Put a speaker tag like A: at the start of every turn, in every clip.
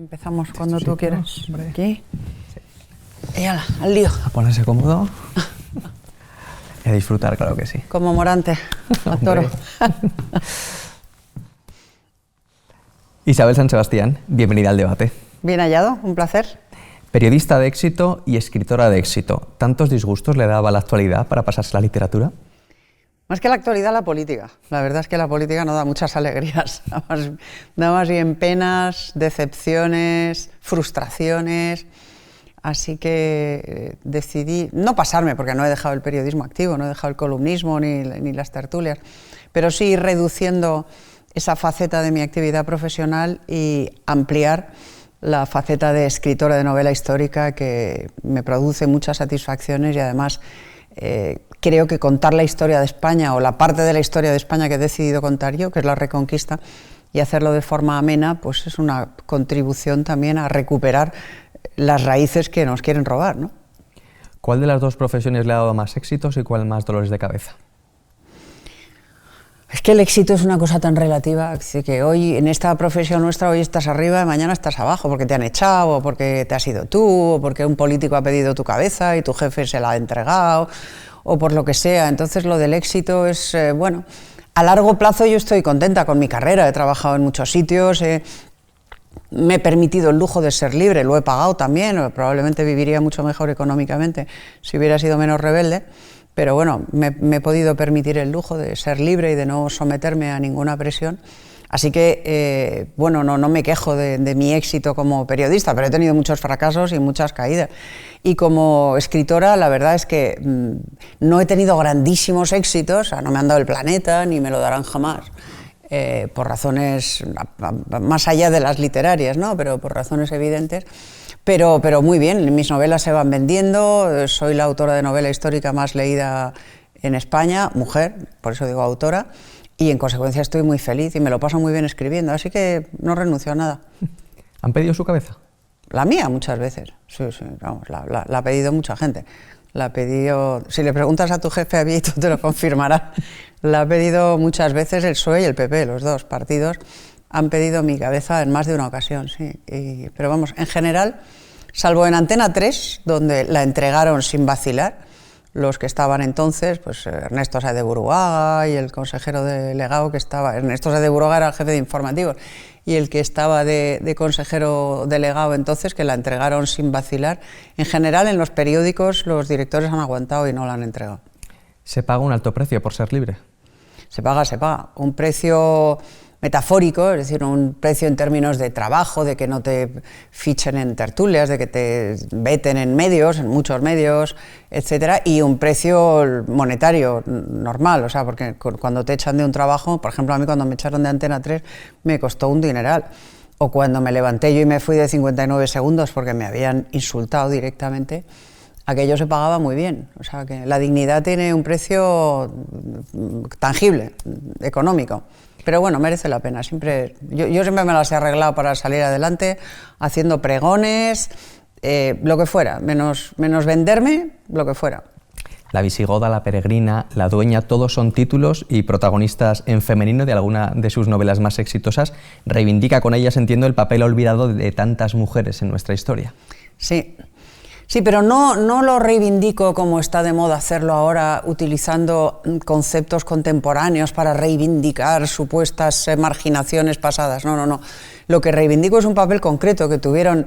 A: Empezamos cuando tú quieras.
B: Hombre.
A: Aquí. Y ala, al lío.
B: A ponerse cómodo y a disfrutar, claro que sí.
A: Como Morante, a toro.
B: Isabel San Sebastián, bienvenida al debate.
A: Bien hallado, un placer.
B: Periodista de éxito y escritora de éxito. ¿Tantos disgustos le daba la actualidad para pasarse a la literatura?
A: Más que la actualidad, la política. La verdad es que la política no da muchas alegrías. Da más bien penas, decepciones, frustraciones. Así que decidí no pasarme, porque no he dejado el periodismo activo, no he dejado el columnismo ni las tertulias, pero sí ir reduciendo esa faceta de mi actividad profesional y ampliar la faceta de escritora de novela histórica, que me produce muchas satisfacciones y además creo que contar la historia de España, o la parte de la historia de España que he decidido contar yo, que es la Reconquista, y hacerlo de forma amena, pues es una contribución también a recuperar las raíces que nos quieren robar, ¿no?
B: ¿Cuál de las dos profesiones le ha dado más éxitos y cuál más dolores de cabeza?
A: Es que el éxito es una cosa tan relativa, así que hoy en esta profesión nuestra hoy estás arriba y mañana estás abajo, porque te han echado, o porque te has ido tú, o porque un político ha pedido tu cabeza y tu jefe se la ha entregado, o por lo que sea. Entonces lo del éxito es, bueno, a largo plazo yo estoy contenta con mi carrera, he trabajado en muchos sitios, me he permitido el lujo de ser libre, lo he pagado también, probablemente viviría mucho mejor económicamente si hubiera sido menos rebelde. Pero bueno, me he podido permitir el lujo de ser libre y de no someterme a ninguna presión. Así que, bueno, no me quejo de mi éxito como periodista, pero he tenido muchos fracasos y muchas caídas. Y como escritora, la verdad es que no he tenido grandísimos éxitos, o sea, no me han dado el planeta, ni me lo darán jamás, por razones más allá de las literarias, ¿no? Pero por razones evidentes. Pero muy bien, mis novelas se van vendiendo, soy la autora de novela histórica más leída en España, mujer, por eso digo autora, y en consecuencia estoy muy feliz y me lo paso muy bien escribiendo, así que no renuncio a nada.
B: ¿Han pedido su cabeza?
A: La mía muchas veces, sí, vamos, la ha pedido mucha gente. La ha pedido, si le preguntas a tu jefe Abieto te lo confirmará, la ha pedido muchas veces el PSOE y el PP, los dos partidos. Han pedido mi cabeza en más de una ocasión, sí. Pero vamos, en general, salvo en Antena 3, donde la entregaron sin vacilar, los que estaban entonces, pues Ernesto Sáez de Buruaga y el consejero delegado que estaba... Ernesto Sáez de Buruaga era el jefe de informativos, y el que estaba de consejero delegado entonces, que la entregaron sin vacilar. En general, en los periódicos, los directores han aguantado y no la han entregado.
B: ¿Se paga un alto precio por ser libre?
A: Se paga. Un precio metafórico, es decir, un precio en términos de trabajo, de que no te fichen en tertulias, de que te veten en medios, en muchos medios, etcétera, y un precio monetario normal, o sea, porque cuando te echan de un trabajo, por ejemplo, a mí cuando me echaron de Antena 3 me costó un dineral, o cuando me levanté yo y me fui de 59 segundos porque me habían insultado directamente, aquello se pagaba muy bien, o sea, que la dignidad tiene un precio tangible, económico. Pero bueno, merece la pena. Yo siempre me las he arreglado para salir adelante, haciendo pregones, lo que fuera, menos venderme, lo que fuera.
B: La visigoda, la peregrina, la dueña, todos son títulos y protagonistas en femenino de alguna de sus novelas más exitosas. Reivindica con ellas, entiendo, el papel olvidado de tantas mujeres en nuestra historia.
A: Sí, pero no lo reivindico como está de moda hacerlo ahora, utilizando conceptos contemporáneos para reivindicar supuestas marginaciones pasadas. No. Lo que reivindico es un papel concreto que tuvieron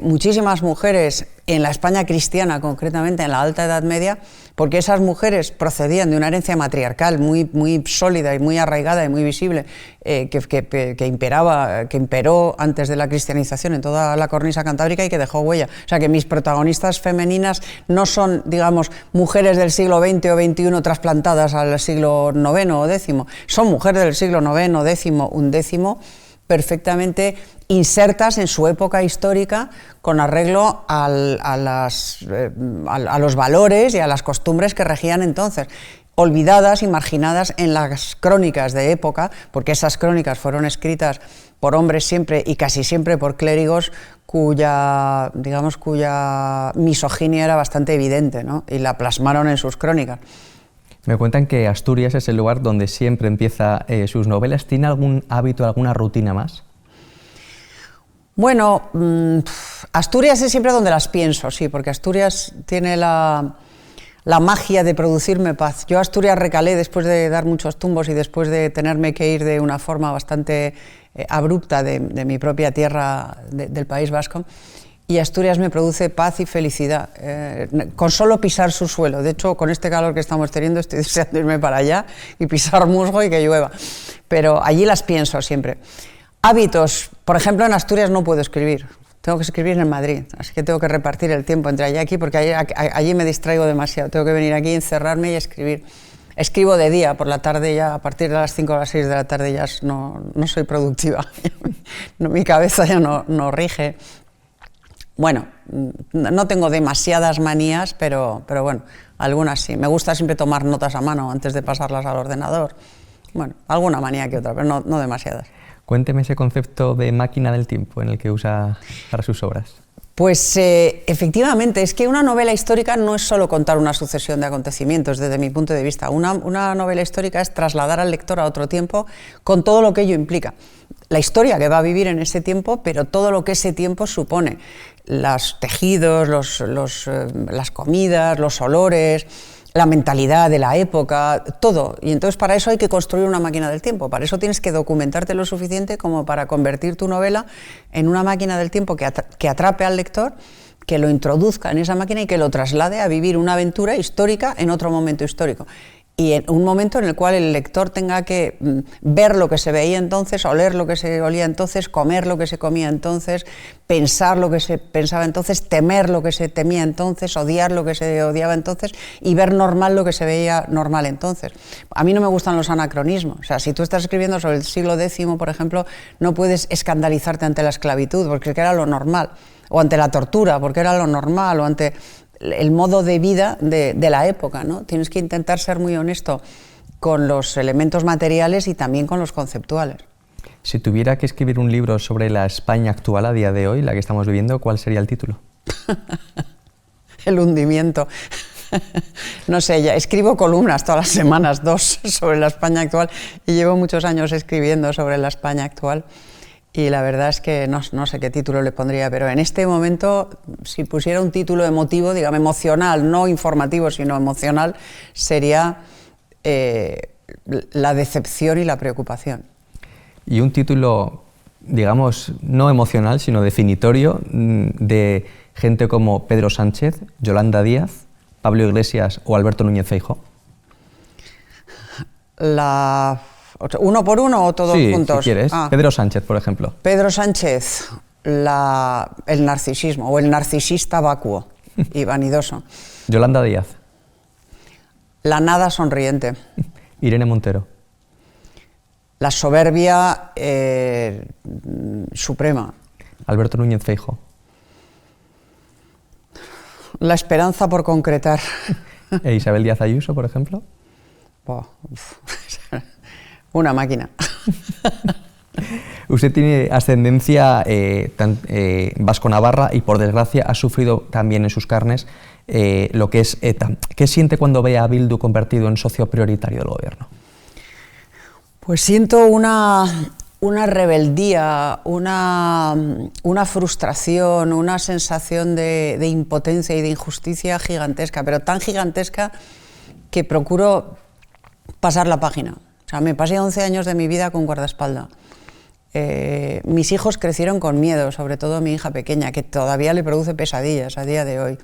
A: muchísimas mujeres en la España cristiana, concretamente en la Alta Edad Media, porque esas mujeres procedían de una herencia matriarcal muy sólida y muy arraigada y muy visible, que imperó antes de la cristianización en toda la cornisa cantábrica y que dejó huella. O sea, que mis protagonistas femeninas no son, digamos, mujeres del siglo XX o XXI trasplantadas al siglo IX o X, son mujeres del siglo IX, X, XI, perfectamente insertas en su época histórica con arreglo a los valores y a las costumbres que regían entonces, olvidadas y marginadas en las crónicas de época, porque esas crónicas fueron escritas por hombres siempre y casi siempre por clérigos cuya misoginia era bastante evidente, ¿no? Y la plasmaron en sus crónicas.
B: Me cuentan que Asturias es el lugar donde siempre empieza sus novelas. ¿Tiene algún hábito, alguna rutina más?
A: Bueno, Asturias es siempre donde las pienso, sí, porque Asturias tiene la magia de producirme paz. Yo a Asturias recalé después de dar muchos tumbos y después de tenerme que ir de una forma bastante abrupta de mi propia tierra, del País Vasco, y Asturias me produce paz y felicidad, con solo pisar su suelo. De hecho, con este calor que estamos teniendo estoy deseando irme para allá y pisar musgo y que llueva, pero allí las pienso siempre. Hábitos, por ejemplo, en Asturias no puedo escribir. Tengo que escribir en Madrid, así que tengo que repartir el tiempo entre allá y aquí, porque allí me distraigo demasiado. Tengo que venir aquí, encerrarme y escribir. Escribo de día, por la tarde ya, a partir de las 5 o las 6 de la tarde ya no soy productiva. Mi cabeza ya no rige. Bueno, no tengo demasiadas manías, pero bueno, algunas sí. Me gusta siempre tomar notas a mano antes de pasarlas al ordenador. Bueno, alguna manía que otra, pero no demasiadas.
B: Cuénteme ese concepto de máquina del tiempo en el que usa para sus obras.
A: Pues efectivamente, es que una novela histórica no es solo contar una sucesión de acontecimientos, desde mi punto de vista. Una novela histórica es trasladar al lector a otro tiempo con todo lo que ello implica. La historia que va a vivir en ese tiempo, pero todo lo que ese tiempo supone. Los tejidos, las comidas, los olores, la mentalidad de la época, todo. Y entonces para eso hay que construir una máquina del tiempo. Para eso tienes que documentarte lo suficiente como para convertir tu novela en una máquina del tiempo que atrape al lector, que lo introduzca en esa máquina y que lo traslade a vivir una aventura histórica en otro momento histórico. Y en un momento en el cual el lector tenga que ver lo que se veía entonces, oler lo que se olía entonces, comer lo que se comía entonces, pensar lo que se pensaba entonces, temer lo que se temía entonces, odiar lo que se odiaba entonces y ver normal lo que se veía normal entonces. A mí no me gustan los anacronismos. O sea, si tú estás escribiendo sobre el siglo X, por ejemplo, no puedes escandalizarte ante la esclavitud porque era lo normal, o ante la tortura porque era lo normal, o ante el modo de vida de la época, ¿no? Tienes que intentar ser muy honesto con los elementos materiales y también con los conceptuales.
B: Si tuviera que escribir un libro sobre la España actual a día de hoy, la que estamos viviendo, ¿cuál sería el título?
A: El hundimiento. No sé, ya escribo columnas todas las semanas, 2 sobre la España actual, y llevo muchos años escribiendo sobre la España actual. Y la verdad es que no sé qué título le pondría, pero en este momento, si pusiera un título emotivo, digamos emocional, no informativo, sino emocional, sería la decepción y la preocupación.
B: Y un título, digamos, no emocional, sino definitorio, de gente como Pedro Sánchez, Yolanda Díaz, Pablo Iglesias o Alberto Núñez Feijóo.
A: ¿Uno por uno o todos juntos?
B: Si quieres. Pedro Sánchez, por ejemplo.
A: Pedro Sánchez, el narcisismo, o el narcisista vacuo y vanidoso.
B: Yolanda Díaz.
A: La nada sonriente.
B: Irene Montero.
A: La soberbia suprema.
B: Alberto Núñez Feijóo.
A: La esperanza por concretar.
B: ¿E Isabel Díaz Ayuso, por ejemplo?
A: Una máquina.
B: Usted tiene ascendencia vasco-navarra y, por desgracia, ha sufrido también en sus carnes lo que es ETA. ¿Qué siente cuando ve a Bildu convertido en socio prioritario del gobierno?
A: Pues siento una rebeldía, una frustración, una sensación de impotencia y de injusticia gigantesca, pero tan gigantesca que procuro pasar la página. O sea, me pasé 11 años de mi vida con guardaespaldas. Mis hijos crecieron con miedo, sobre todo mi hija pequeña, que todavía le produce pesadillas a día de hoy.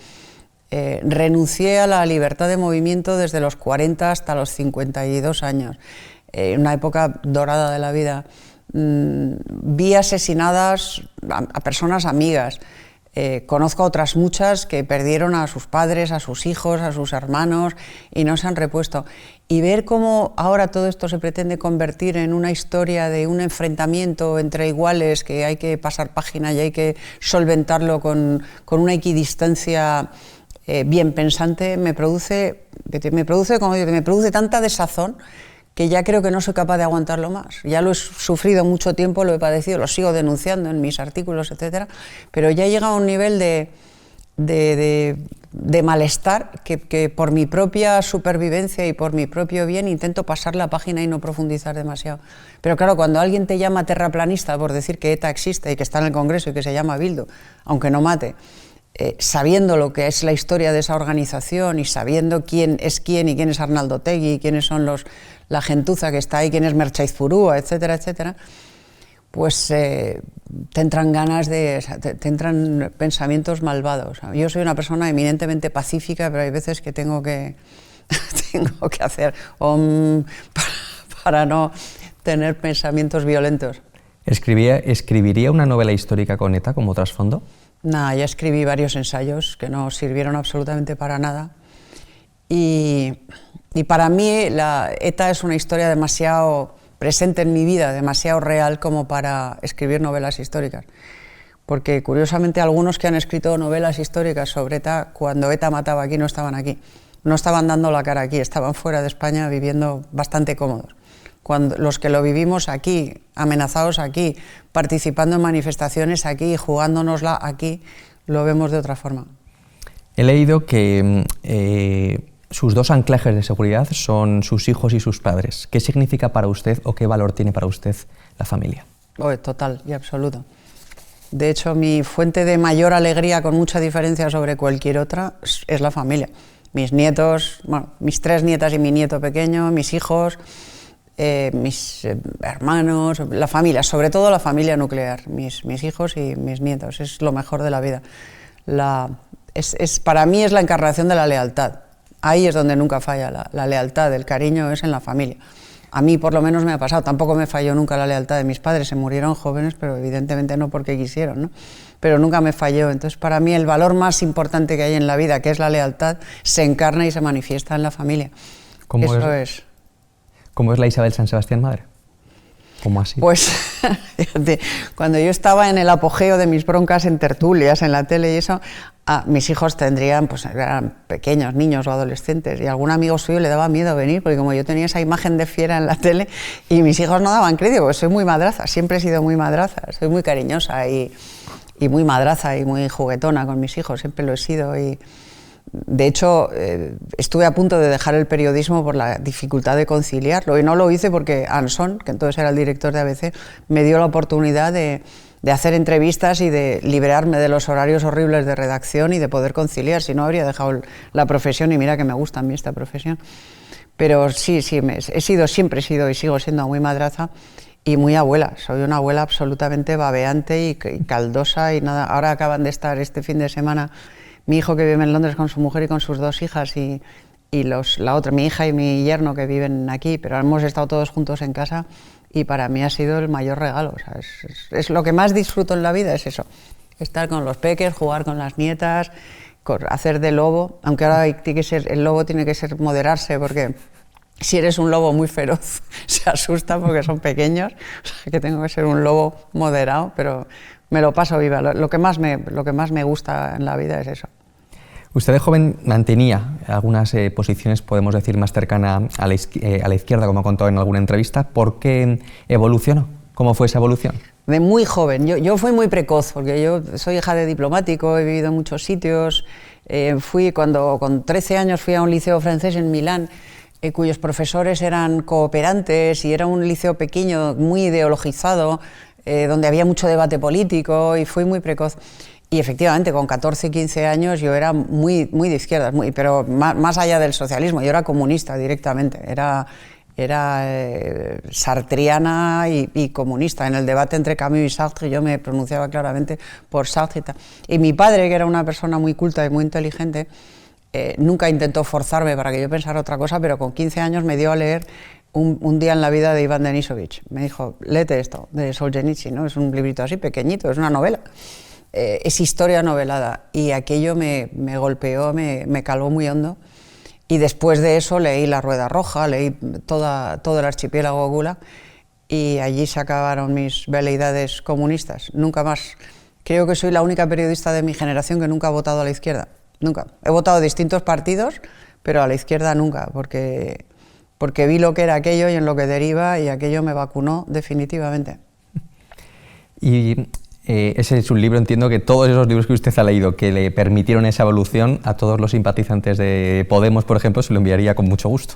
A: Renuncié a la libertad de movimiento desde los 40 hasta los 52 años, una época dorada de la vida. Vi asesinadas a personas amigas. Conozco a otras muchas que perdieron a sus padres, a sus hijos, a sus hermanos y no se han repuesto. Y ver cómo ahora todo esto se pretende convertir en una historia de un enfrentamiento entre iguales, que hay que pasar página y hay que solventarlo con una equidistancia bien pensante, me produce tanta desazón que ya creo que no soy capaz de aguantarlo más. Ya lo he sufrido mucho tiempo, lo he padecido, lo sigo denunciando en mis artículos, etcétera, pero ya llega a un nivel de de malestar que por mi propia supervivencia y por mi propio bien intento pasar la página y no profundizar demasiado. Pero claro, cuando alguien te llama terraplanista por decir que ETA existe y que está en el Congreso y que se llama Bildu, aunque no mate, sabiendo lo que es la historia de esa organización y sabiendo quién es quién y quién es Arnaldo Otegi y quiénes son la gentuza que está ahí, quién es Mertxaiz Furua, etcétera, etcétera, pues te entran ganas te entran pensamientos malvados. Yo soy una persona eminentemente pacífica, pero hay veces que tengo que hacer para no tener pensamientos violentos.
B: ¿Escribiría una novela histórica con ETA como trasfondo?
A: Nada, ya escribí varios ensayos que no sirvieron absolutamente para nada. Y para mí la ETA es una historia demasiado presente en mi vida, demasiado real como para escribir novelas históricas. Porque curiosamente algunos que han escrito novelas históricas sobre ETA, cuando ETA mataba aquí, no estaban aquí. No estaban dando la cara aquí, estaban fuera de España viviendo bastante cómodos. Cuando los que lo vivimos aquí, amenazados aquí, participando en manifestaciones aquí, jugándonosla aquí, lo vemos de otra forma.
B: He leído que sus dos anclajes de seguridad son sus hijos y sus padres. ¿Qué significa para usted o qué valor tiene para usted la familia?
A: Total y absoluto. De hecho, mi fuente de mayor alegría, con mucha diferencia sobre cualquier otra, es la familia. Mis nietos, bueno, mis 3 nietas y mi nieto pequeño, mis hijos, mis hermanos, la familia, sobre todo la familia nuclear, mis hijos y mis nietos, es lo mejor de la vida. Para mí es la encarnación de la lealtad. Ahí es donde nunca falla la lealtad, el cariño es en la familia. A mí por lo menos me ha pasado, tampoco me falló nunca la lealtad de mis padres, se murieron jóvenes, pero evidentemente no porque quisieron, ¿no? Pero nunca me falló. Entonces para mí el valor más importante que hay en la vida, que es la lealtad, se encarna y se manifiesta en la familia. Eso es.
B: ¿Cómo es la Isabel San Sebastián madre? ¿Cómo así?
A: Pues fíjate, cuando yo estaba en el apogeo de mis broncas en tertulias, en la tele y eso, mis hijos tendrían, pues eran pequeños, niños o adolescentes, y a algún amigo suyo le daba miedo venir, porque como yo tenía esa imagen de fiera en la tele, y mis hijos no daban crédito, porque soy muy madraza, siempre he sido muy madraza, soy muy cariñosa y muy madraza y muy juguetona con mis hijos, siempre lo he sido. Y de hecho, estuve a punto de dejar el periodismo por la dificultad de conciliarlo, y no lo hice porque Anson, que entonces era el director de ABC, me dio la oportunidad de hacer entrevistas y de liberarme de los horarios horribles de redacción y de poder conciliar, si no habría dejado la profesión, y mira que me gusta a mí esta profesión. Pero sí, siempre he sido y sigo siendo muy madraza y muy abuela. Soy una abuela absolutamente babeante y caldosa y nada. Ahora acaban de estar este fin de semana mi hijo, que vive en Londres con su mujer y con sus 2 hijas, y la otra, mi hija y mi yerno, que viven aquí, pero hemos estado todos juntos en casa. Y para mí ha sido el mayor regalo. O sea, es lo que más disfruto en la vida, es eso. Estar con los peques, jugar con las nietas, hacer de lobo. Aunque ahora el lobo tiene que moderarse, porque si eres un lobo muy feroz, se asustan porque son pequeños. O sea, que tengo que ser un lobo moderado, pero me lo paso viva. Lo que más me gusta en la vida es eso.
B: Usted de joven mantenía algunas posiciones, podemos decir, más cercanas a la izquierda, como ha contado en alguna entrevista. ¿Por qué evolucionó? ¿Cómo fue esa evolución?
A: De muy joven. Yo fui muy precoz, porque yo soy hija de diplomático, he vivido en muchos sitios. Con 13 años fui a un liceo francés en Milán, cuyos profesores eran cooperantes, y era un liceo pequeño, muy ideologizado, donde había mucho debate político, y fui muy precoz. Y efectivamente, con 14 y 15 años yo era muy de izquierdas, pero más allá del socialismo, yo era comunista directamente, era sartriana y comunista. En el debate entre Camus y Sartre yo me pronunciaba claramente por Sartre y tal. Y mi padre, que era una persona muy culta y muy inteligente, nunca intentó forzarme para que yo pensara otra cosa, pero con 15 años me dio a leer un día en la vida de Iván Denisovich. Me dijo, léete esto, de Solzhenitsyn, ¿no? Es un librito así pequeñito, es una novela. Es historia novelada, y aquello me golpeó, me caló muy hondo, y después de eso leí La Rueda Roja, leí todo el archipiélago Gulag, y allí se acabaron mis veleidades comunistas. Nunca más. Creo que soy la única periodista de mi generación que nunca ha votado a la izquierda, nunca. He votado a distintos partidos, pero a la izquierda nunca, porque vi lo que era aquello y en lo que deriva, y aquello me vacunó definitivamente.
B: Y Ese es un libro, entiendo que todos esos libros que usted ha leído, que le permitieron esa evolución, a todos los simpatizantes de Podemos, por ejemplo, se lo enviaría con mucho gusto.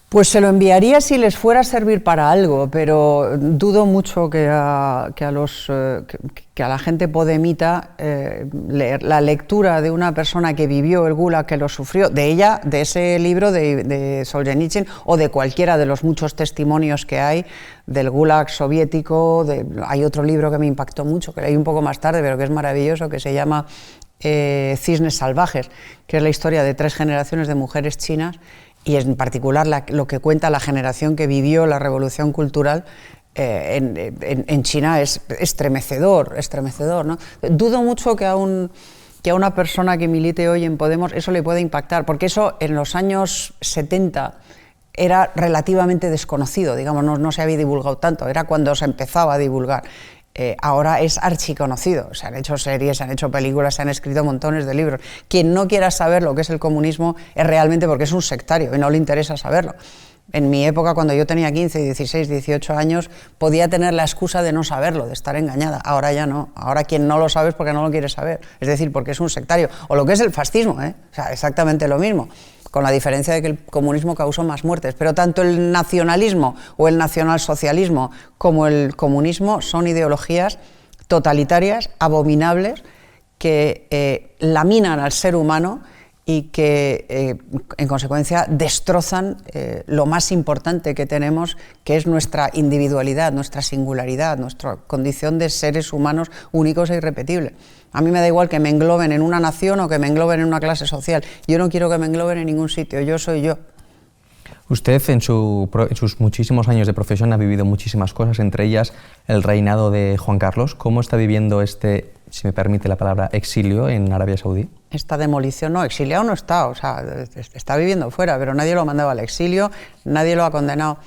A: Pues se lo enviaría si les fuera a servir para algo, pero dudo mucho que a la gente podemita la lectura de una persona que vivió el Gulag, que lo sufrió, de ese libro de Solzhenitsyn o de cualquiera de los muchos testimonios que hay del Gulag soviético. Hay otro libro que me impactó mucho, que leí un poco más tarde, pero que es maravilloso, que se llama Cisnes salvajes, que es la historia de 3 generaciones de mujeres chinas, y en particular lo que cuenta la generación que vivió la revolución cultural en China es estremecedor, ¿no? Dudo mucho que a una persona que milite hoy en Podemos eso le pueda impactar, porque eso en los años 70 era relativamente desconocido, digamos, no se había divulgado tanto, era cuando se empezaba a divulgar. Ahora es archiconocido, se han hecho series, se han hecho películas, se han escrito montones de libros. Quien no quiera saber lo que es el comunismo es realmente porque es un sectario y no le interesa saberlo. En mi época, cuando yo tenía 15, 16, 18 años, podía tener la excusa de no saberlo, de estar engañada. Ahora ya no. Ahora quien no lo sabe es porque no lo quiere saber. Es decir, porque es un sectario. O lo que es el fascismo, O sea, exactamente lo mismo, con la diferencia de que el comunismo causó más muertes. Pero tanto el nacionalismo o el nacionalsocialismo como el comunismo son ideologías totalitarias, abominables, que laminan al ser humano y que, en consecuencia, destrozan lo más importante que tenemos, que es nuestra individualidad, nuestra singularidad, nuestra condición de seres humanos únicos e irrepetibles. A mí me da igual que me engloben en una nación o que me engloben en una clase social. Yo no quiero que me engloben en ningún sitio, yo soy yo.
B: Usted en sus muchísimos años de profesión ha vivido muchísimas cosas, entre ellas el reinado de Juan Carlos. ¿Cómo está viviendo este, si me permite la palabra, exilio en Arabia Saudí?
A: Esta demolición, no, exiliado no está, o sea, está viviendo fuera, pero nadie lo ha mandado al exilio, nadie lo ha condenado.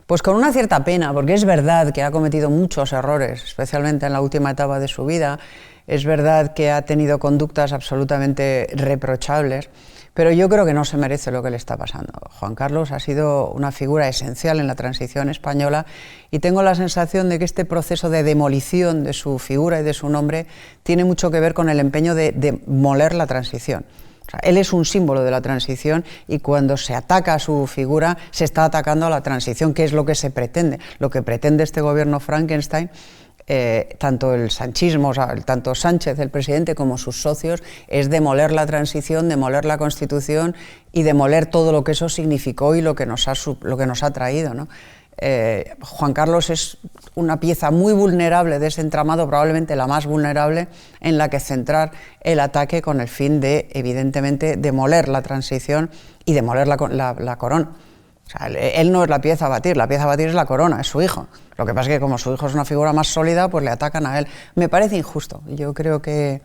A: Pues con una cierta pena, porque es verdad que ha cometido muchos errores, especialmente en la última etapa de su vida. Es verdad que ha tenido conductas absolutamente reprochables, pero yo creo que no se merece lo que le está pasando. Juan Carlos ha sido una figura esencial en la transición española y tengo la sensación de que este proceso de demolición de su figura y de su nombre tiene mucho que ver con el empeño de demoler la transición. O sea, él es un símbolo de la transición y cuando se ataca a su figura se está atacando a la transición, que es lo que se pretende. Lo que pretende este gobierno Frankenstein, tanto el sanchismo, o sea, tanto Sánchez, el presidente, como sus socios, es demoler la transición, demoler la Constitución y demoler todo lo que eso significó y lo que nos ha traído, ¿no? Juan Carlos es una pieza muy vulnerable de ese entramado, probablemente la más vulnerable, en la que centrar el ataque con el fin de, evidentemente, demoler la transición y demoler la corona. O sea, él no es la pieza a batir es la corona, es su hijo. Lo que pasa es que como su hijo es una figura más sólida, pues le atacan a él. Me parece injusto. Yo creo que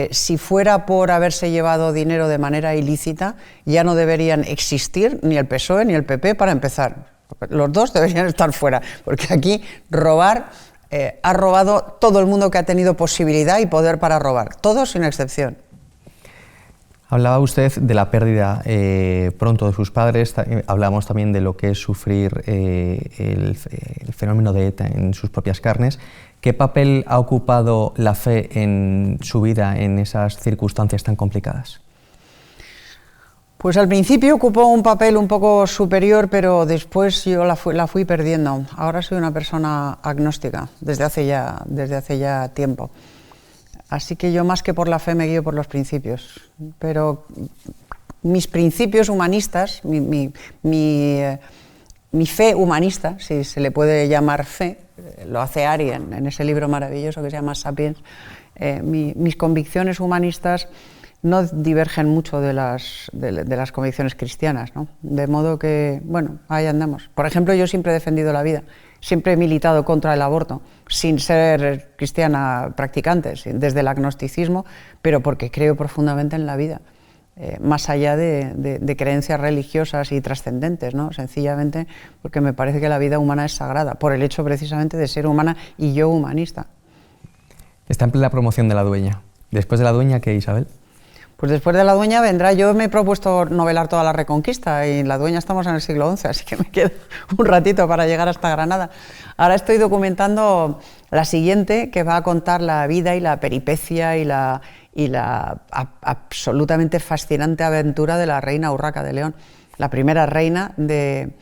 A: si fuera por haberse llevado dinero de manera ilícita, ya no deberían existir ni el PSOE ni el PP para empezar. Los dos deberían estar fuera, porque aquí ha robado todo el mundo que ha tenido posibilidad y poder para robar, todos sin excepción.
B: Hablaba usted de la pérdida pronto de sus padres, hablábamos también de lo que es sufrir el fenómeno de ETA en sus propias carnes. ¿Qué papel ha ocupado la fe en su vida en esas circunstancias tan complicadas?
A: Pues al principio ocupó un papel un poco superior, pero después yo la fui perdiendo. Ahora soy una persona agnóstica desde hace ya tiempo. Así que yo más que por la fe me guío por los principios. Pero mis principios humanistas, mi fe humanista, si se le puede llamar fe, lo hace Ari en ese libro maravilloso que se llama Sapiens, mis convicciones humanistas no divergen mucho de las convicciones cristianas, ¿no? De modo que, bueno, ahí andamos. Por ejemplo, yo siempre he defendido la vida, siempre he militado contra el aborto, sin ser cristiana practicante, desde el agnosticismo, pero porque creo profundamente en la vida, más allá de creencias religiosas y trascendentes, ¿no? Sencillamente porque me parece que la vida humana es sagrada, por el hecho precisamente de ser humana y yo humanista.
B: Está en plena promoción de La Dueña. Después de La Dueña, ¿qué, Isabel?
A: Pues después de La Dueña vendrá, yo me he propuesto novelar toda la Reconquista y en La Dueña estamos en el siglo XI, así que me queda un ratito para llegar hasta Granada. Ahora estoy documentando la siguiente, que va a contar la vida y la peripecia y la absolutamente fascinante aventura de la reina Urraca de León, la primera reina de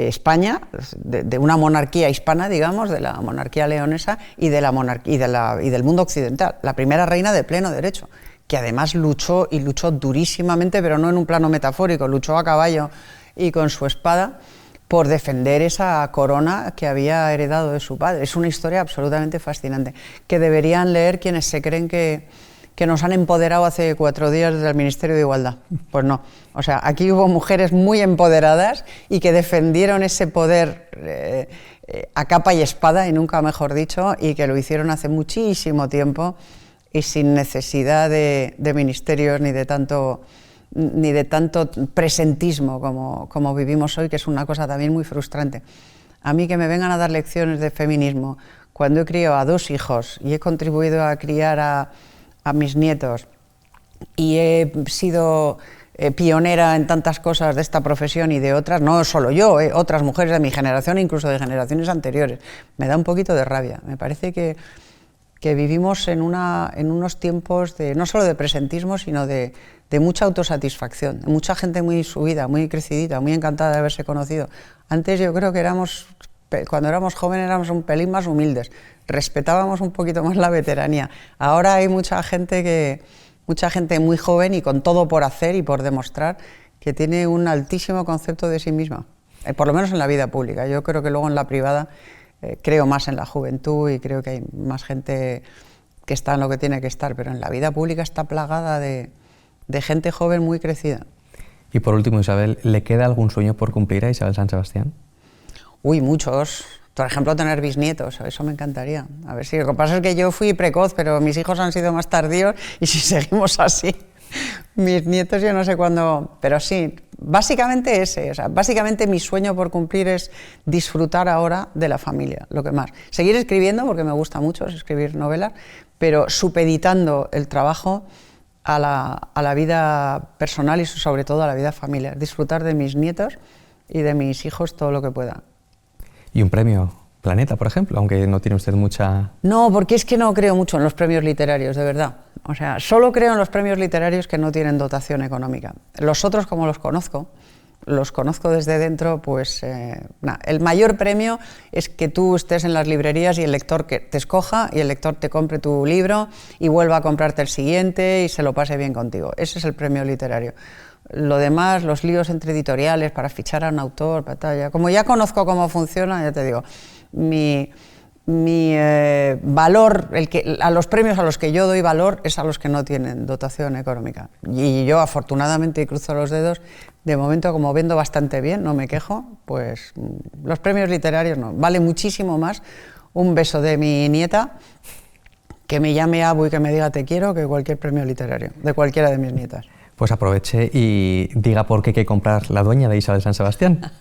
A: España, de una monarquía hispana, digamos, de la monarquía leonesa y del mundo occidental, la primera reina de pleno derecho, que además luchó durísimamente, pero no en un plano metafórico, luchó a caballo y con su espada por defender esa corona que había heredado de su padre. Es una historia absolutamente fascinante, que deberían leer quienes se creen que nos han empoderado hace 4 días desde el Ministerio de Igualdad. Pues no, o sea, aquí hubo mujeres muy empoderadas y que defendieron ese poder a capa y espada, y nunca mejor dicho, y que lo hicieron hace muchísimo tiempo y sin necesidad de ministerios ni de tanto presentismo como vivimos hoy, que es una cosa también muy frustrante. A mí que me vengan a dar lecciones de feminismo cuando he criado a 2 hijos y he contribuido a criar a mis nietos y he sido pionera en tantas cosas de esta profesión y de otras, no solo yo, otras mujeres de mi generación e incluso de generaciones anteriores, me da un poquito de rabia. Me parece que vivimos en unos tiempos no solo de presentismo, sino de mucha autosatisfacción, de mucha gente muy subida, muy crecidita, muy encantada de haberse conocido. Antes yo creo que cuando éramos jóvenes éramos un pelín más humildes, respetábamos un poquito más la veteranía. Ahora hay mucha gente muy joven y con todo por hacer y por demostrar, que tiene un altísimo concepto de sí misma, por lo menos en la vida pública. Yo creo que luego en la privada creo más en la juventud y creo que hay más gente que está en lo que tiene que estar, pero en la vida pública está plagada de gente joven muy crecida.
B: Y por último, Isabel, ¿le queda algún sueño por cumplir a Isabel San Sebastián?
A: Uy, muchos. Por ejemplo, tener bisnietos, eso me encantaría. A ver si lo que pasa es que yo fui precoz, pero mis hijos han sido más tardíos y si seguimos así, mis nietos yo no sé cuándo, pero sí, básicamente básicamente mi sueño por cumplir es disfrutar ahora de la familia, lo que más. Seguir escribiendo, porque me gusta mucho escribir novelas, pero supeditando el trabajo a la vida personal y sobre todo a la vida familiar. Disfrutar de mis nietos y de mis hijos todo lo que pueda.
B: ¿Y un premio Planeta, por ejemplo, aunque no tiene usted mucha...?
A: No, porque es que no creo mucho en los premios literarios, de verdad. O sea, solo creo en los premios literarios que no tienen dotación económica. Los otros, como los conozco desde dentro, pues el mayor premio es que tú estés en las librerías y el lector que te escoja y el lector te compre tu libro y vuelva a comprarte el siguiente y se lo pase bien contigo. Ese es el premio literario. Lo demás, los líos entre editoriales para fichar a un autor, como ya conozco cómo funciona, ya te digo, mi valor, a los premios a los que yo doy valor es a los que no tienen dotación económica. Y yo afortunadamente, cruzo los dedos, de momento como vendo bastante bien, no me quejo, pues los premios literarios no. Vale muchísimo más un beso de mi nieta que me llame Abu y que me diga te quiero que cualquier premio literario, de cualquiera de mis nietas.
B: Pues aproveche y diga por qué hay que comprar La Dueña de Isabel San Sebastián.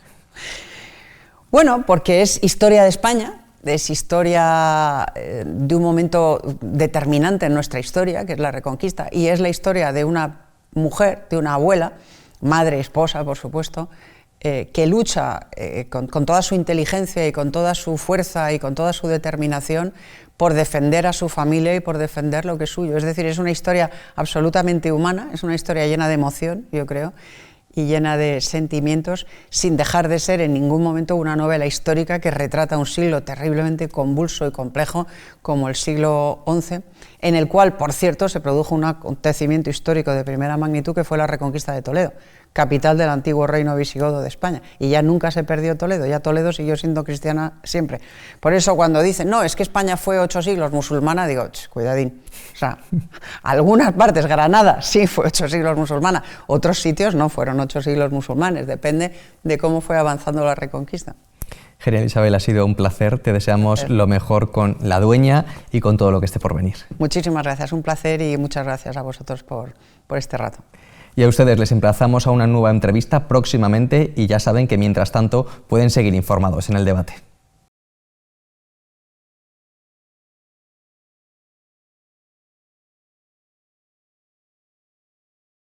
A: Bueno, porque es historia de España, es historia de un momento determinante en nuestra historia, que es la Reconquista, y es la historia de una mujer, de una abuela, madre, esposa, por supuesto, que lucha con toda su inteligencia y con toda su fuerza y con toda su determinación por defender a su familia y por defender lo que es suyo. Es decir, es una historia absolutamente humana, es una historia llena de emoción, yo creo, y llena de sentimientos, sin dejar de ser en ningún momento una novela histórica que retrata un siglo terriblemente convulso y complejo como el siglo XI, en el cual, por cierto, se produjo un acontecimiento histórico de primera magnitud que fue la Reconquista de Toledo, capital del antiguo reino visigodo de España, y ya nunca se perdió Toledo, ya Toledo siguió siendo cristiana siempre. Por eso cuando dicen, no, es que España fue 8 siglos musulmana, digo, cuidadín, o sea, algunas partes, Granada sí fue 8 siglos musulmana, otros sitios no fueron 8 siglos musulmanes, depende de cómo fue avanzando la Reconquista.
B: Genial, Isabel, ha sido un placer, te deseamos lo mejor con La Dueña y con todo lo que esté por venir.
A: Muchísimas gracias, un placer y muchas gracias a vosotros por este rato.
B: Y a ustedes les emplazamos a una nueva entrevista próximamente y ya saben que mientras tanto pueden seguir informados en El Debate.